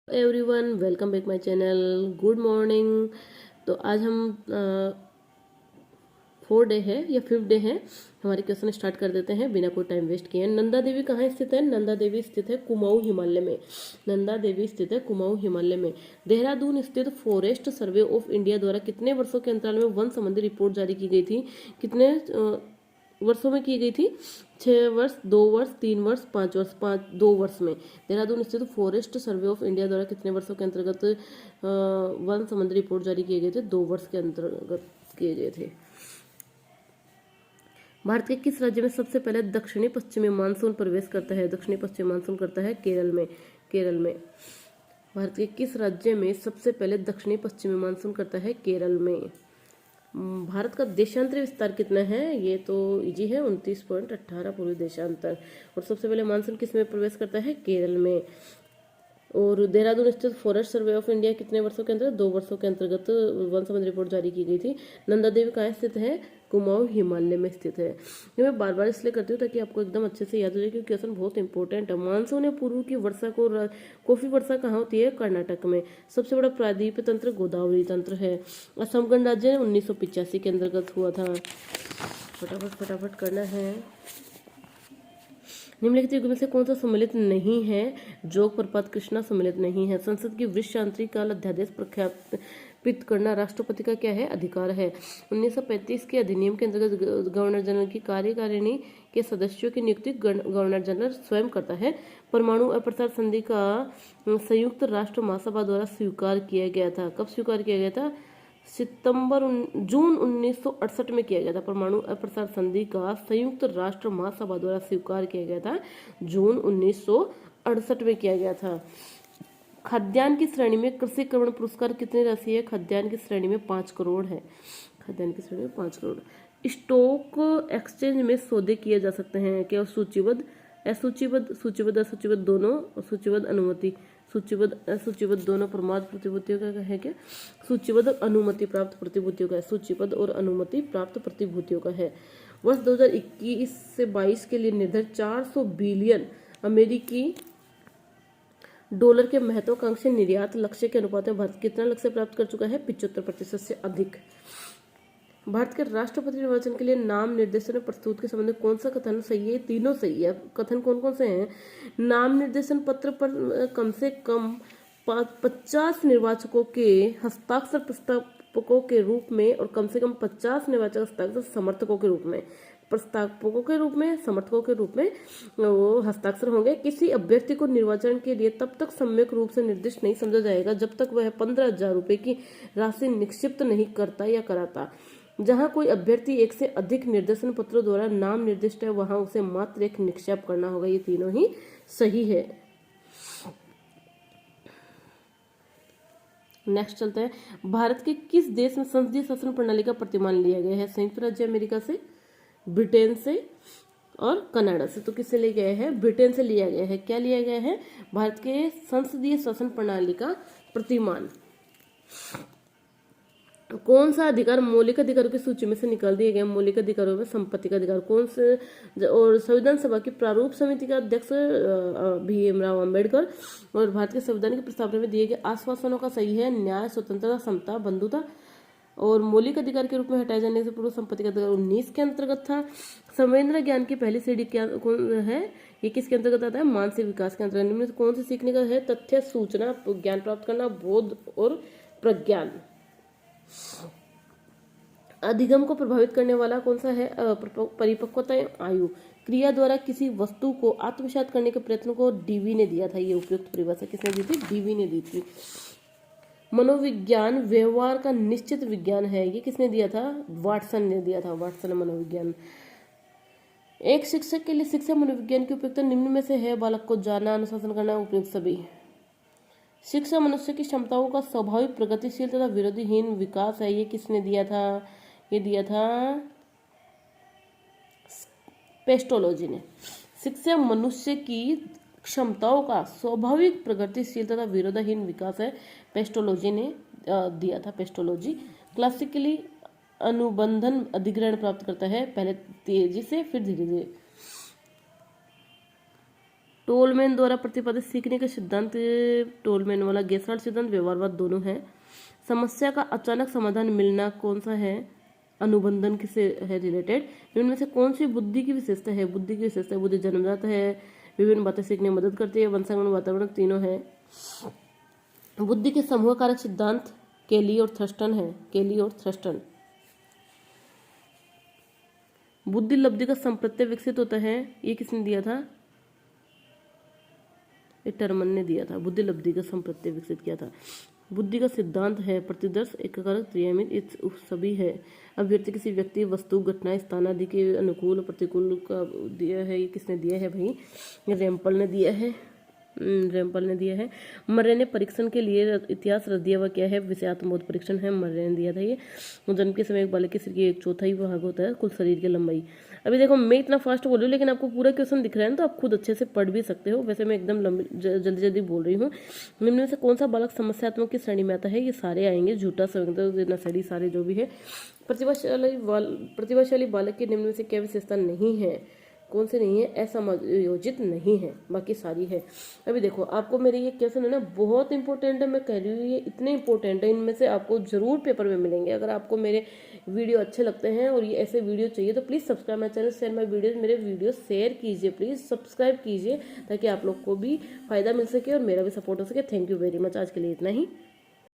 Everyone, welcome back my channel. Good morning. तो आज हम 4 डे है या 5th डे है, हमारे क्वेश्चन स्टार्ट कर देते हैं बिना कोई टाइम वेस्ट किए। नंदा देवी कहाँ स्थित है? नंदा देवी स्थित है कुमाऊं हिमालय में। नंदा देवी स्थित है कुमाऊं हिमालय में। देहरादून स्थित फॉरेस्ट सर्वे ऑफ इंडिया द्वारा कितने वर्षों के अंतराल में वन संबंधी रिपोर्ट जारी की गई थी? कितने वर्षों में की गई थी? 6 वर्ष, 2 वर्ष, 3 वर्ष, 5 वर्ष। 2 वर्ष में। देहरादून स्थित फॉरेस्ट सर्वे ऑफ इंडिया द्वारा कितने वर्षों के अंतर्गत वन संबंधी रिपोर्ट जारी किए गए थे? 2 वर्ष के अंतर्गत किए गए थे। भारत के किस राज्य में सबसे पहले दक्षिणी पश्चिमी मानसून प्रवेश करता है? दक्षिणी पश्चिमी मानसून करता है केरल में। केरल में। भारत के किस राज्य में सबसे पहले दक्षिणी पश्चिमी मानसून करता है? केरल में। भारत का देशांतरी विस्तार कितना है? ये तो इजी है, 29.18 पूर्वी देशांतर। और सबसे पहले मानसून किस में प्रवेश करता है? केरल में। और देहरादून स्थित फॉरेस्ट सर्वे ऑफ इंडिया कितने वर्षों के अंतर्गत? 2 वर्षों के अंतर्गत वन संबंधी रिपोर्ट जारी की गई थी। नंदा देवी कहाँ स्थित है? कुमाऊं हिमालय में स्थित है। ये मैं बार बार इसलिए करती हूँ ताकि आपको एकदम अच्छे से याद हो जाए, क्योंकि क्वेश्चन बहुत इंपॉर्टेंट है। मानसून या पूर्व की वर्षा को कॉफी वर्षा कहाँ होती है? कर्नाटक में। सबसे बड़ा प्रायद्वीप तंत्र गोदावरी तंत्र है। असम गणराज्य 1985 के अंतर्गत हुआ था। फटाफट करना है। निम्नलिखित युग में से कौन सा सम्मिलित नहीं है? जोग प्रपात कृष्णा सम्मिलित नहीं है। संसद की वृक्ष शांति काल अध्यादेश प्रख्यापित करना राष्ट्रपति का क्या है? अधिकार है। 1935 के अधिनियम के अंतर्गत गवर्नर जनरल की कार्यकारिणी के सदस्यों की नियुक्ति गवर्नर जनरल स्वयं करता है। परमाणु अप्रसार संधि का संयुक्त राष्ट्र महासभा द्वारा स्वीकार किया गया था। कब स्वीकार किया गया था? जून 1968 में किया गया था। परमाणु अप्रसार संधि का संयुक्त राष्ट्र महासभा द्वारा स्वीकार किया गया था। जून 1968 में किया गया था। खाद्यान्न की श्रेणी में कृषि कर्मण पुरस्कार कितनी राशि है? खाद्यान्न की श्रेणी में 5 करोड़ है। खाद्यान्न की श्रेणी में 5 करोड़। स्टॉक एक्सचेंज में सौदे किए जा सकते हैं क्या? सूचीबद्ध, असूचीबद्ध दोनों, और सूचीबद्ध अनुमति। सूचीबद्ध दोनों प्रमाद प्रतिभूतियों का है क्या? सूचीबद्ध अनुमति प्राप्त प्रतिभूतियों का है। सूचीबद्ध और अनुमति प्राप्त प्रतिभूतियों का है। वर्ष 2021 से 22 के लिए निर्धारित 400 बिलियन अमेरिकी डॉलर के महत्वाकांक्षी निर्यात लक्ष्य के अनुपात में भारत कितना लक्ष्य प्राप्त कर चुका है? 75% से अधिक। भारत के राष्ट्रपति निर्वाचन के लिए नाम निर्देशन प्रस्तुत के संबंध में कौन सा कथन सही है? तीनों सही है। कथन कौन कौन से हैं? नाम निर्देशन पत्र पर कम से कम 50 निर्वाचकों के हस्ताक्षर प्रस्तावकों के रूप में और कम से कम 50 निर्वाचक हस्ताक्षर समर्थकों के रूप में, प्रस्तावकों के रूप में, समर्थकों के रूप में वो हस्ताक्षर होंगे। किसी अभ्यर्थी को निर्वाचन के लिए तब तक सम्यक रूप से निर्दिष्ट नहीं समझा जाएगा जब तक वह 15,000 रुपए की राशि निक्षिप्त नहीं करता या कराता। जहां कोई अभ्यर्थी एक से अधिक निर्देशन पत्रों द्वारा नाम निर्दिष्ट है, वहां उसे मात्र एक निक्षेप करना होगा। ये तीनों ही सही है। नेक्स्ट चलता है, भारत के किस देश में संसदीय शासन प्रणाली का प्रतिमान लिया गया है? संयुक्त राज्य अमेरिका से, ब्रिटेन से और कनाडा से। तो किससे लिया गया है? ब्रिटेन से लिया गया है। क्या लिया गया है? भारत के संसदीय शासन प्रणाली का प्रतिमान। कौन सा अधिकार मौलिक अधिकारों की सूची में से निकाल दिए गए? मौलिक अधिकारों में संपत्ति का अधिकार। कौन से? और संविधान सभा की प्रारूप समिति का अध्यक्ष भीमराव अंबेडकर। और भारत के संविधान की प्रस्तावना में दिए गए आश्वासनों का सही है न्याय, स्वतंत्रता, समता, बंधुता और मौलिक अधिकार के रूप में हटाए जाने से पूर्व संपत्ति का अधिकार 19 के अंतर्गत था। संवेदना ज्ञान की पहली सीढ़ी क्या कौन है? ये किसके अंतर्गत आता है? मानसिक विकास के अंतर्गत। निम्न कौन से सीखने का है? तथ्य, सूचना, ज्ञान प्राप्त करना, बोध और प्रज्ञान। अधिगम को प्रभावित करने वाला कौन सा है? परिपक्वता आयु। क्रिया द्वारा किसी वस्तु को आत्मसात करने के प्रयत्न को डीवी ने दिया था। ये उपयुक्त परिभाषा किसने दी थी? डीवी ने दी थी। मनोविज्ञान व्यवहार का निश्चित विज्ञान है। ये किसने दिया था? वाटसन ने दिया था। वाटसन मनोविज्ञान। एक शिक्षक के लिए शिक्षा मनोविज्ञान की उपयुक्तता निम्न में से है? बालक को जानना, अनुशासन करना, उपयुक्त सभी। शिक्षा मनुष्य की क्षमताओं का स्वाभाविक, प्रगतिशील तथा विरोधहीन विकास है। ये किसने दिया था? ये दिया था पेस्टोलॉजी ने। शिक्षा मनुष्य की क्षमताओं का स्वाभाविक, प्रगतिशील तथा विरोधहीन विकास है। पेस्टोलॉजी ने दिया था। पेस्टोलॉजी क्लासिकली अनुबंधन अधिग्रहण प्राप्त करता है, पहले तेजी से फिर धीरे धीरे। टोलमैन द्वारा प्रतिपादित सीखने का सिद्धांत, टोलमैन वाला गेस्टाल्ट सिद्धांत व्यवहारवाद दोनों है। समस्या का अचानक समाधान मिलना कौन सा है, अनुबंधन किसे है रिलेटेड। इनमें से कौन सी बुद्धि की विशेषता है, बुद्धि की विशेषता, बुद्धि जन्मजात है, विभिन्न बातें सीखने में मदद करती है, वंशानुगत वातावरण, तीनों है। बुद्धि के समूह कारक सिद्धांत केली और थ्रस्टन है, केली और थ्रस्टन। बुद्धि लब्धि का संप्रत्यय विकसित होता है, ये किसने दिया था, ये टर्मन ने दिया था। बुद्धि लब्धि का संप्रत्यय विकसित किया था। बुद्धि का सिद्धांत है प्रतिदर्श, एककारक, त्रियामित, सभी है। अभिव्यक्ति किसी व्यक्ति, वस्तु, घटना, स्थान आदि के अनुकूल प्रतिकूल का दिया है, ये किसने दिया है भाई, रैम्पल ने दिया है, रैम्पल ने दिया है। मर्रे ने परीक्षण के लिए इतिहास रच दिया हुआ क्या है, विषयात्मक परीक्षण है, मर्रे ने दिया था ये। जन्म के समय एक बालक के सिर की 1/4 भाग होता है कुल शरीर की लंबाई। अभी देखो मैं इतना फास्ट बोल रही हूँ लेकिन आपको पूरा क्वेश्चन दिख रहा है ना, तो आप खुद अच्छे से पढ़ भी सकते हो। वैसे मैं एकदम जल्दी जल्दी बोल रही हूँ। निम्न में से कौन सा बालक समस्यात्मक की श्रेणी में आता है, ये सारे आएंगे, झूठा, संवेदनशील, नशेड़ी, सारे जो भी है। प्रतिभाशाली बालक के निम्न में से क्या विशेषता नहीं है, कौन से नहीं है, असमायोजित नहीं है, बाकी सारी है। अभी देखो आपको मेरे ये क्वेश्चन है ना बहुत इंपॉर्टेंट है, मैं कह रही हूँ ये इतने इंपॉर्टेंट है, इनमें से आपको जरूर पेपर में मिलेंगे। अगर आपको मेरे वीडियो अच्छे लगते हैं और ये ऐसे वीडियो चाहिए तो please subscribe my channel, share my video, मेरे वीडियो शेयर कीजिए, प्लीज़ सब्सक्राइब कीजिए ताकि आप लोग को भी फायदा मिल सके और मेरा भी सपोर्ट हो सके। थैंक यू वेरी मच, आज के लिए इतना ही।